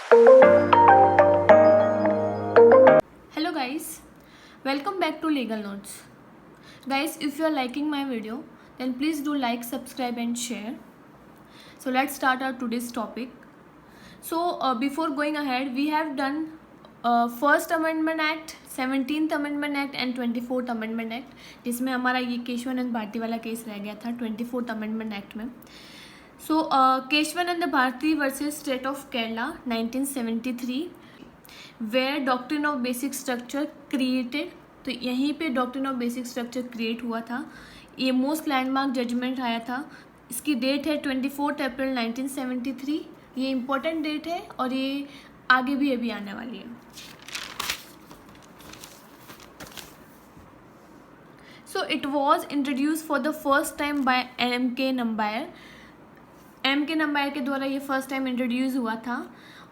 Hello guys, welcome back to Legal Notes. Guys, if you are liking my video, then please do like, subscribe and share. So let's start our today's topic. So before going ahead, we have done First Amendment Act, 17th Amendment Act and 24th Amendment Act, जिसमें हमारा ये केशवानंद भारती वाला case रह गया था 24th Amendment Act में. So Keshavananda Bharati versus state of Kerala 1973, where doctrine of basic structure created. तो यहीं पे doctrine of basic structure create हुआ था. ये मोस्ट लैंडमार्क जजमेंट आया था. इसकी डेट है 24 अप्रैल 1973. ये इम्पोर्टेंट डेट है और ये आगे भी अभी आने वाली है. So it was introduce for the first time by M.K. Nambiar. M.K. Nambiar के द्वारा ये फर्स्ट टाइम इंट्रोड्यूस हुआ था.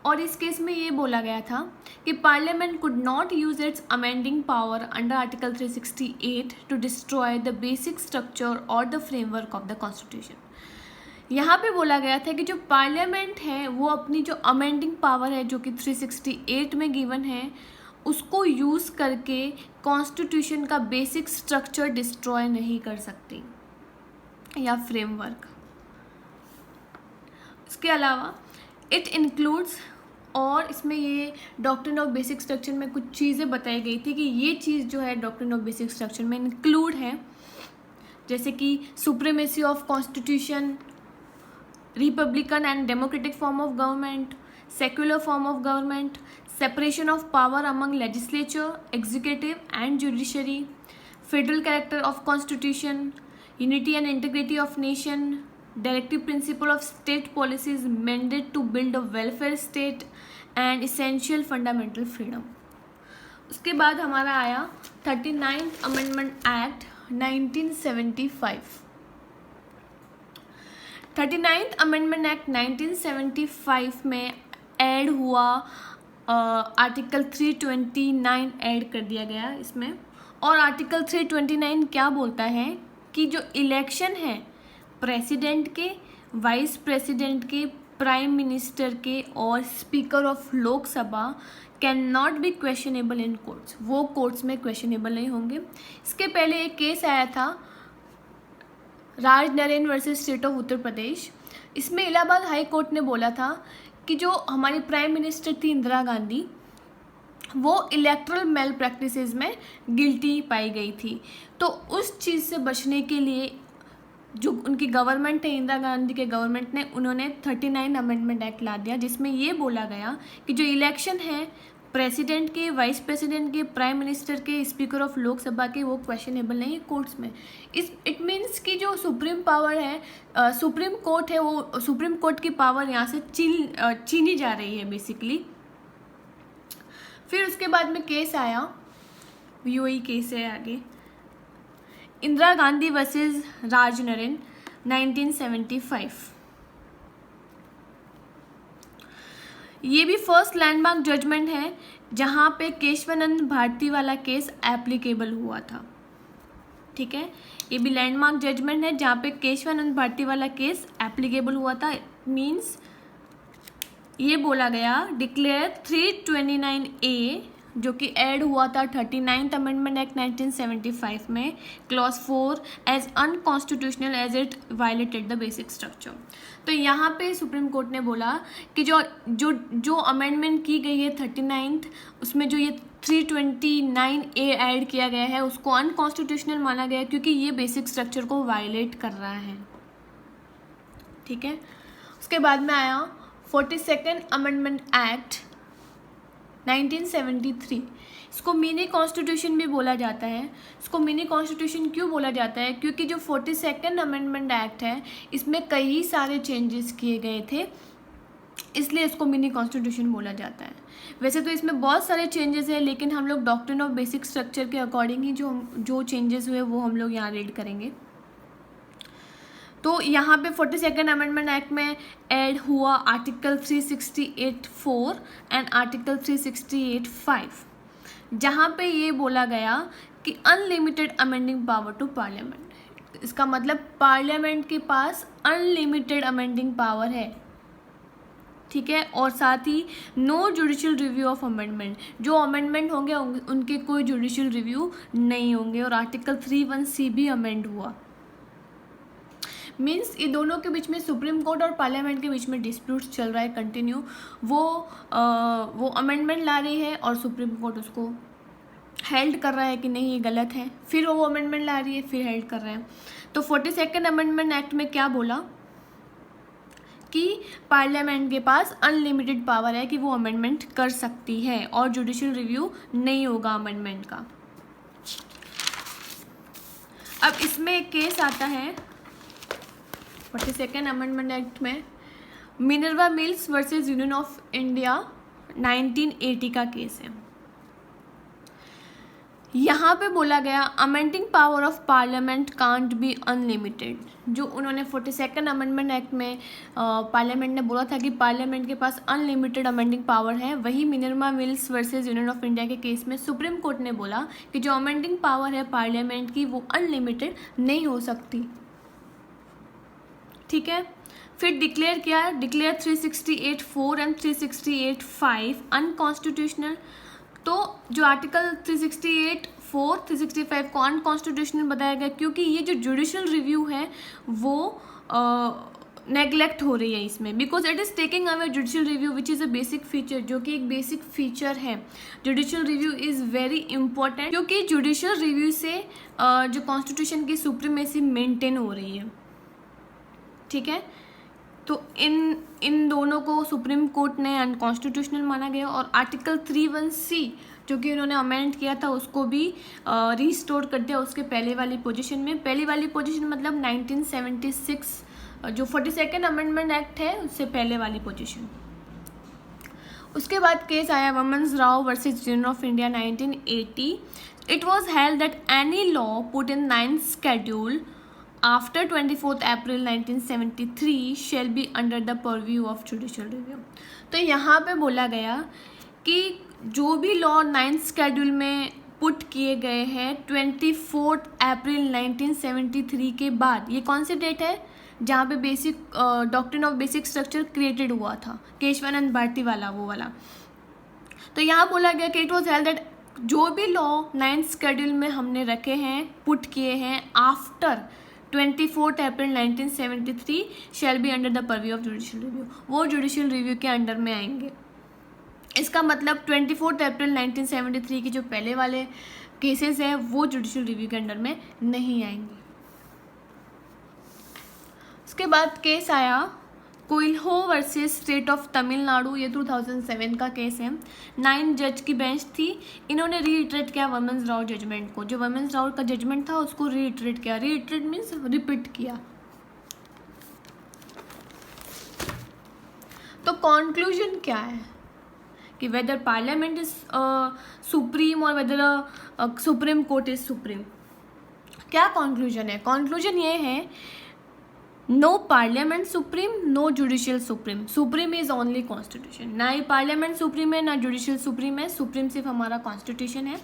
और इस केस में ये बोला गया था कि parliament could not use its amending power under article 368 to destroy the basic structure और the framework of the constitution. यहाँ पे बोला गया था कि जो पार्लियामेंट है वो अपनी जो अमेंडिंग पावर है जो कि 368 में गिवन है उसको यूज़ करके कॉन्स्टिट्यूशन का बेसिक स्ट्रक्चर डिस्ट्रॉय नहीं कर सकती या फ्रेमवर्क. इसके अलावा इट इंक्लूड्स, और इसमें ये डॉक्ट्रिन ऑफ बेसिक स्ट्रक्चर में कुछ चीज़ें बताई गई थी कि ये चीज़ जो है डॉक्ट्रिन ऑफ बेसिक स्ट्रक्चर में इंक्लूड है, जैसे कि supremacy of constitution, Republican and democratic form of government, secular form of government, separation of power among legislature, executive and judiciary, federal character of constitution, unity and integrity of nation, directive principle of state policies meant to build a welfare state and essential fundamental freedom. उसके बाद हमारा आया 39th Amendment Act 1975. 39th Amendment Act 1975 में add हुआ article 329 add कर दिया गया इसमें. और आर्टिकल 329 क्या बोलता है कि जो इलेक्शन है प्रेसिडेंट के, वाइस प्रेसिडेंट के, प्राइम मिनिस्टर के और speaker of Lok Sabha can not be questionable in courts. वो कोर्ट्स में क्वेश्चनेबल नहीं होंगे. इसके पहले एक केस आया था राज Naren versus state of Uttar Pradesh. इसमें इलाहाबाद हाई कोर्ट ने बोला था कि जो हमारी प्राइम मिनिस्टर थी इंदिरा गांधी वो इलेक्ट्रल मेल प्रैक्टिसेस में गिल्टी पाई गई थी. तो उस चीज़ से बचने के लिए जो उनकी गवर्नमेंट है, इंदिरा गांधी के गवर्नमेंट ने, उन्होंने 39 अमेंडमेंट एक्ट ला दिया जिसमें ये बोला गया कि जो इलेक्शन है प्रेसिडेंट के, वाइस प्रेसिडेंट के, प्राइम मिनिस्टर के, स्पीकर ऑफ लोकसभा के, वो क्वेश्चनेबल नहीं है कोर्ट्स में. इट मीन्स कि जो सुप्रीम पावर है, सुप्रीम कोर्ट है, वो सुप्रीम कोर्ट की पावर यहाँ से छीनी जा रही है बेसिकली. फिर उसके बाद में केस आया, वही केस है आगे, इंदिरा गांधी वर्सेस राज नरेन 1975. ये भी फर्स्ट लैंडमार्क जजमेंट है जहाँ पे केशवानंद भारती वाला केस एप्लीकेबल हुआ था. ठीक है, ये भी लैंडमार्क जजमेंट है जहाँ पे केशवानंद भारती वाला केस एप्लीकेबल हुआ था. मीन्स ये बोला गया डिक्लेयर 329A जो कि ऐड हुआ था 39th अमेंडमेंट एक्ट 1975 में, clause 4 as unconstitutional as it violated the basic structure. तो यहाँ पे सुप्रीम कोर्ट ने बोला कि जो अमेंडमेंट की गई है 39th, उसमें जो ये 329A ऐड किया गया है उसको अनकॉन्स्टिट्यूशनल माना गया क्योंकि ये बेसिक स्ट्रक्चर को वायलेट कर रहा है. ठीक है, उसके बाद में आया 42nd अमेंडमेंट एक्ट 1973. इसको मिनी कॉन्स्टिट्यूशन भी बोला जाता है. इसको मिनी कॉन्स्टिट्यूशन क्यों बोला जाता है? क्योंकि जो 42nd अमेंडमेंट एक्ट है इसमें कई सारे चेंजेस किए गए थे, इसलिए इसको मिनी कॉन्स्टिट्यूशन बोला जाता है. वैसे तो इसमें बहुत सारे चेंजेस हैं लेकिन हम लोग डॉक्ट्रिन ऑफ बेसिक स्ट्रक्चर के अकॉर्डिंग ही जो चेंजेस हुए वो हम लोग यहाँ रीड करेंगे. तो यहाँ पे 42nd अमेंडमेंट एक्ट में ऐड हुआ आर्टिकल 368(4) एंड आर्टिकल 368(5) जहाँ पे ये बोला गया कि unlimited amending power to parliament. इसका मतलब पार्लियामेंट के पास अनलिमिटेड अमेंडिंग पावर है. ठीक है, और साथ ही no judicial review of amendment, जो अमेंडमेंट होंगे उनके कोई जुडिशियल रिव्यू नहीं होंगे। और आर्टिकल 3(1)(c) भी अमेंड हुआ। मीन्स ये दोनों के बीच में, सुप्रीम कोर्ट और पार्लियामेंट के बीच में डिस्प्यूट चल रहा है कंटिन्यू। वो अमेंडमेंट ला रही है और सुप्रीम कोर्ट उसको हेल्ड कर रहा है कि नहीं ये गलत है, फिर वो अमेंडमेंट ला रही है, फिर हेल्ड कर रहे हैं। तो 42nd अमेंडमेंट एक्ट में क्या बोला कि पार्लियामेंट के पास अनलिमिटेड पावर है कि वो अमेंडमेंट कर सकती है और जुडिशियल रिव्यू नहीं होगा अमेंडमेंट का। अब इसमें एक केस आता है 42nd अमेंडमेंट एक्ट में, Minerva mills versus union of India 1980 का केस है। यहाँ पे बोला गया amending power of parliament can't be unlimited. जो उन्होंने 42nd अमेंडमेंट एक्ट में पार्लियामेंट ने बोला था कि पार्लियामेंट के पास अनलिमिटेड अमेंडिंग पावर है, वही Minerva mills versus union of India के केस में सुप्रीम कोर्ट ने बोला कि जो अमेंडिंग पावर है पार्लियामेंट की वो अनलिमिटेड नहीं हो सकती। ठीक है, फिर डिक्लेयर किया, डिक्लेयर 368(4) एंड 368(5) अनकॉन्स्टिट्यूशनल। तो जो आर्टिकल 368(4), 365 को अनकॉन्स्टिट्यूशनल बताया गया क्योंकि ये जो जुडिशियल रिव्यू है वो नेगलेक्ट हो रही है इसमें, because it is taking away judicial review which is a basic feature, जो कि एक बेसिक फीचर है। Judicial review is very important क्योंकि जुडिशियल रिव्यू से जो कॉन्स्टिट्यूशन की सुप्रीमेसी मेंटेन हो रही है। ठीक है, तो इन दोनों को सुप्रीम कोर्ट ने अनकॉन्स्टिट्यूशनल माना गया और आर्टिकल 3(1)(c) जो कि उन्होंने अमेंड किया था उसको भी रिस्टोर कर दिया उसके पहले वाली पोजीशन में। पहली वाली पोजीशन मतलब 1976 जो 42nd अमेंडमेंट एक्ट है उससे पहले वाली पोजीशन। उसके बाद केस आया Waman Rao versus union of India 1980। It was held that any law put in 9th schedule after 24th April 1973 shall be under the purview of judicial review। तो यहाँ पे बोला गया कि जो भी लॉ 9th schedule में पुट किए गए हैं 24th अप्रैल 1973 के बाद, ये कौन सी डेट है जहाँ पे basic doctrine of basic structure created हुआ था, केशवानंद भारती वाला वो वाला। तो यहाँ बोला गया कि इट वॉज हेल्ड दैट जो भी लॉ 9th schedule में हमने रखे हैं, पुट किए हैं after 24th April 1973 shall be under the purview of judicial review, वो जुडिशियल रिव्यू के अंडर में आएंगे। इसका मतलब 24th अप्रैल 1973 के जो पहले वाले केसेस हैं वो जुडिशियल रिव्यू के अंडर में नहीं आएंगे। उसके बाद केस आया कोइल्हो वर्सेस स्टेट ऑफ तमिलनाडु, ये 2007 का केस है। 9 जज की बेंच थी, इन्होंने रीइटरेट किया वुमेन्स राव जजमेंट को। जो वुमेन्स राव का जजमेंट था उसको रीइटरेट किया, रीइटरेट मीन्स रिपीट किया। तो कॉन्क्लूजन क्या है कि वेदर पार्लियामेंट इज सुप्रीम और whether supreme court is supreme. क्या कॉन्क्लूजन है? कॉन्क्लूजन ये है no parliament supreme, no judicial supreme. Supreme is only constitution, ना ही पार्लियामेंट सुप्रीम है ना जुडिशियल सुप्रीम है, सुप्रीम सिर्फ हमारा कॉन्स्टिट्यूशन है।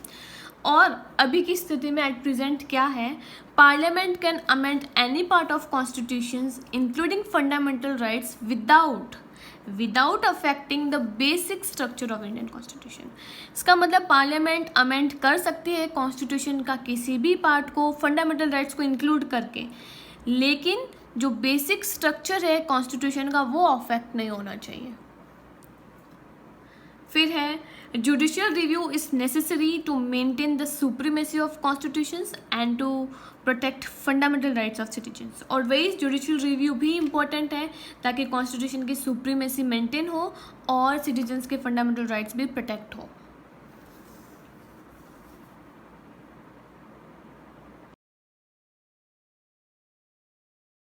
और अभी की स्थिति में एट प्रेजेंट क्या है, parliament can amend any part of constitutions including fundamental rights without affecting the basic structure of Indian constitution. इसका मतलब पार्लियामेंट अमेंड कर सकती है कॉन्स्टिट्यूशन का किसी भी पार्ट को, फंडामेंटल राइट्स को इंक्लूड करके, लेकिन जो बेसिक स्ट्रक्चर है कॉन्स्टिट्यूशन का वो अफेक्ट नहीं होना चाहिए। फिर है judicial review is necessary to maintain the supremacy of constitutions and to protect fundamental rights of citizens. और वही जुडिशियल रिव्यू भी इम्पोर्टेंट है ताकि कॉन्स्टिट्यूशन की सुप्रीमेसी मेंटेन हो और सिटीजन्स के फंडामेंटल राइट्स भी प्रोटेक्ट हो।